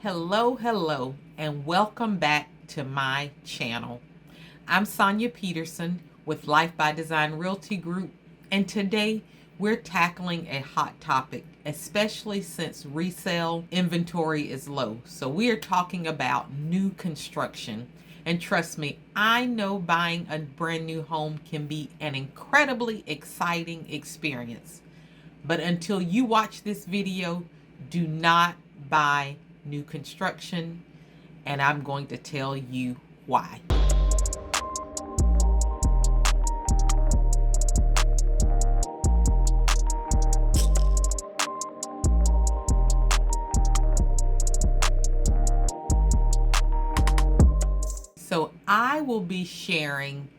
Hello, and welcome back to my channel. I'm Sonya Peterson with Life by Design Realty Group, and today we're tackling a hot topic, especially since resale inventory is low. So we are talking about new construction. And trust me, I know buying a brand new home can be an incredibly exciting experience. But until you watch this video, do not buy new construction, and I'm going to tell you why. So I will be sharing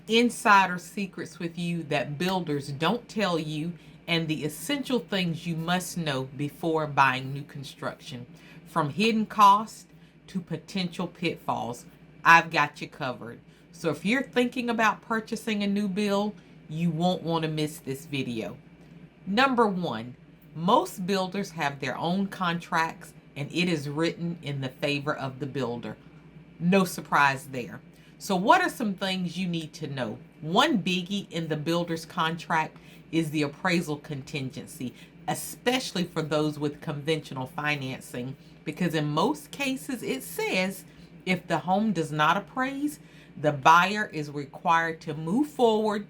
insider secrets with you that builders don't tell you, and the essential things you must know before buying new construction. From hidden costs to potential pitfalls, I've got you covered. So if you're thinking about purchasing a new build, you won't want to miss this video. Number one, most builders have their own contracts and it is written in the favor of the builder. No surprise there. So what are some things you need to know? One biggie in the builder's contract is the appraisal contingency, especially for those with conventional financing, because in most cases it says if the home does not appraise, the buyer is required to move forward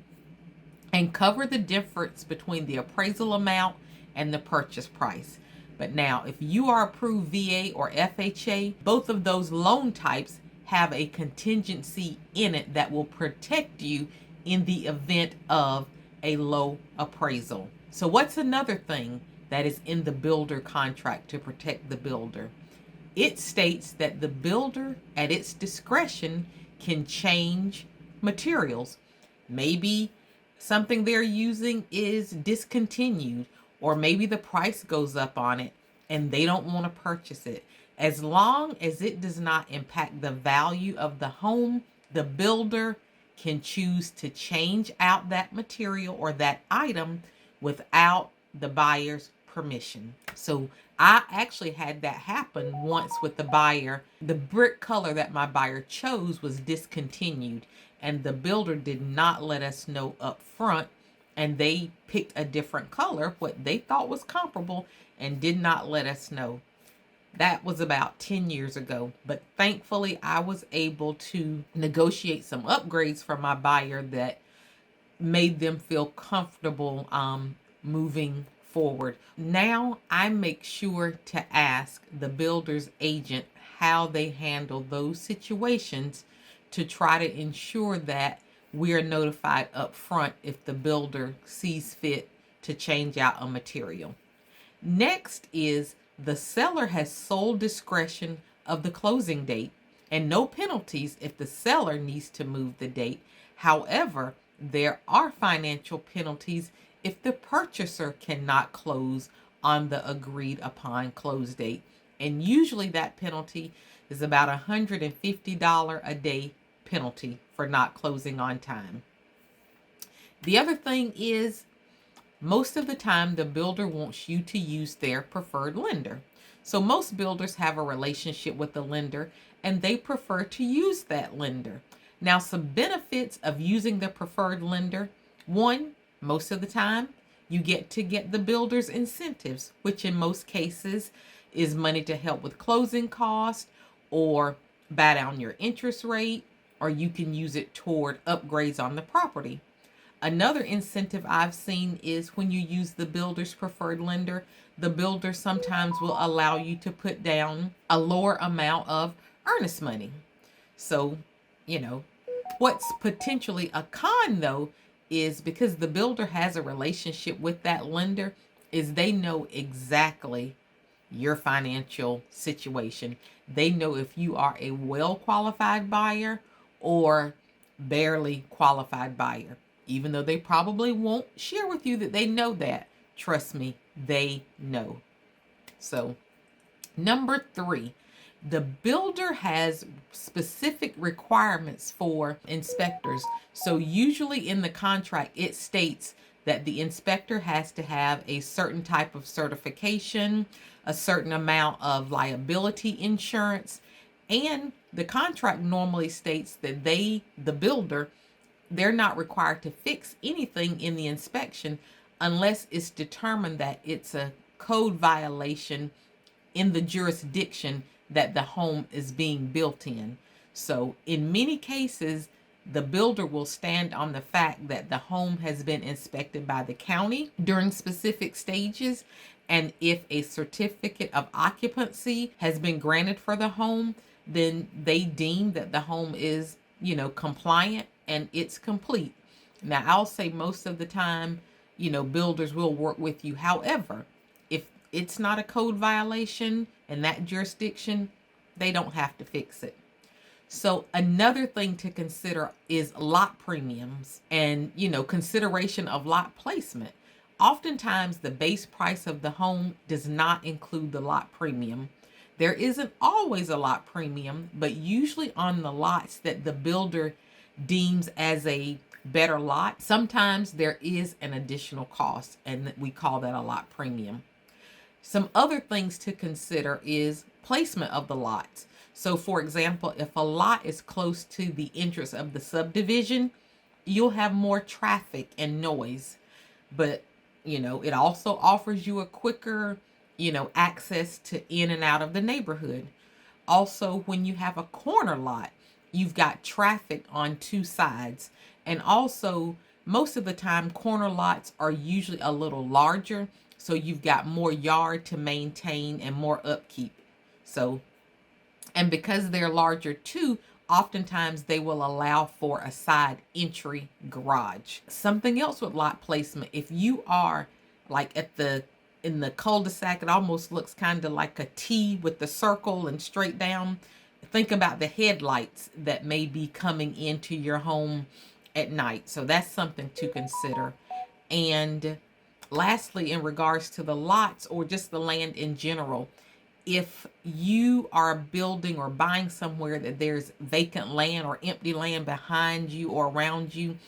and cover the difference between the appraisal amount and the purchase price. But now, if you are approved VA or FHA, both of those loan types have a contingency in it that will protect you in the event of a low appraisal. So what's another thing that is in the builder contract to protect the builder? It states that the builder, at its discretion, can change materials. Maybe something they're using is discontinued, or maybe the price goes up on it and they don't want to purchase it. As long as it does not impact the value of the home, the builder can choose to change out that material or that item without the buyer's permission. So I actually had that happen once with the buyer. The brick color that my buyer chose was discontinued, and the builder did not let us know up front, and they picked a different color, what they thought was comparable, and did not let us know. That was about 10 years ago, but thankfully I was able to negotiate some upgrades for my buyer that made them feel comfortable moving forward. Now I make sure to ask the builder's agent how they handle those situations to try to ensure that we are notified up front if the builder sees fit to change out a material. Next is the seller has sole discretion of the closing date and no penalties if the seller needs to move the date. However, there are financial penalties if the purchaser cannot close on the agreed upon close date. And usually that penalty is about $150 a day penalty for not closing on time. The other thing is, most of the time, the builder wants you to use their preferred lender. So most builders have a relationship with the lender and they prefer to use that lender. Now, some benefits of using the preferred lender. One, most of the time, you get the builder's incentives, which in most cases is money to help with closing costs or buy down your interest rate, or you can use it toward upgrades on the property. Another incentive I've seen is when you use the builder's preferred lender, the builder sometimes will allow you to put down a lower amount of earnest money. So, what's potentially a con though is because the builder has a relationship with that lender, is they know exactly your financial situation. They know if you are a well-qualified buyer or barely qualified buyer. Even though they probably won't share with you that they know that. Trust me, they know. So, number 3, the builder has specific requirements for inspectors. So usually in the contract, it states that the inspector has to have a certain type of certification, a certain amount of liability insurance, and the contract normally states that the builder, they're not required to fix anything in the inspection unless it's determined that it's a code violation in the jurisdiction that the home is being built in. So, in many cases, the builder will stand on the fact that the home has been inspected by the county during specific stages. And if a certificate of occupancy has been granted for the home, then they deem that the home is, compliant and it's complete. Now, I'll say most of the time, builders will work with you. However, if it's not a code violation in that jurisdiction, they don't have to fix it. So another thing to consider is lot premiums and, consideration of lot placement. Oftentimes the base price of the home does not include the lot premium. There isn't always a lot premium, but usually on the lots that the builder deems as a better lot, sometimes there is an additional cost, and we call that a lot premium. Some other things to consider is placement of the lots. So, for example, if a lot is close to the entrance of the subdivision, you'll have more traffic and noise. But, it also offers you a quicker, access to in and out of the neighborhood. Also, when you have a corner lot, you've got traffic on two sides. And also, most of the time, corner lots are usually a little larger. So you've got more yard to maintain and more upkeep. So, and because they're larger too, oftentimes they will allow for a side entry garage. Something else with lot placement, if you are like in the cul-de-sac, it almost looks kind of like a T with the circle and straight down. Think about the headlights that may be coming into your home at night. So that's something to consider. And lastly, in regards to the lots or just the land in general, if you are building or buying somewhere that there's vacant land or empty land behind you or around you,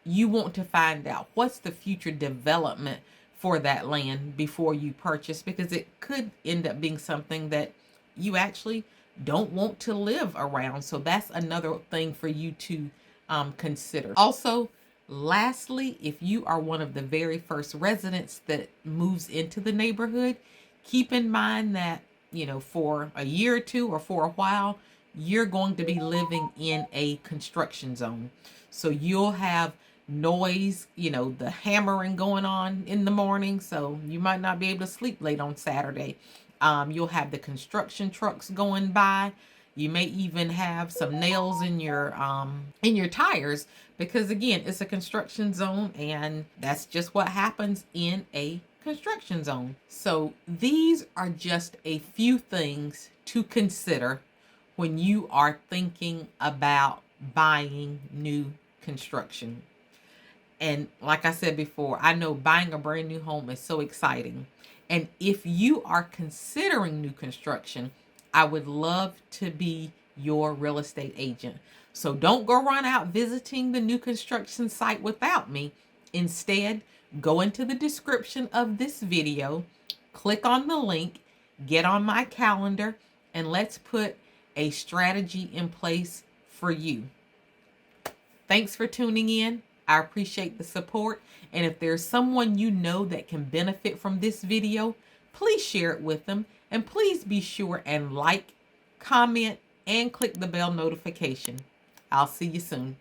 you want to find out what's the future development for that land before you purchase, because it could end up being something that you actually don't want to live around. So that's another thing for you to consider. Also, lastly, if you are one of the very first residents that moves into the neighborhood, keep in mind that, for a year or two or for a while, you're going to be living in a construction zone. So you'll have noise, the hammering going on in the morning. So you might not be able to sleep late on Saturday. You'll have the construction trucks going by. You may even have some nails in your tires, because again, it's a construction zone and that's just what happens in a construction zone. So these are just a few things to consider when you are thinking about buying new construction. And like I said before, I know buying a brand new home is so exciting. And if you are considering new construction, I would love to be your real estate agent. So don't go run out visiting the new construction site without me. Instead, go into the description of this video, click on the link, get on my calendar, and let's put a strategy in place for you. Thanks for tuning in. I appreciate the support. And if there's someone you know that can benefit from this video, please share it with them. And please be sure and like, comment, and click the bell notification. I'll see you soon.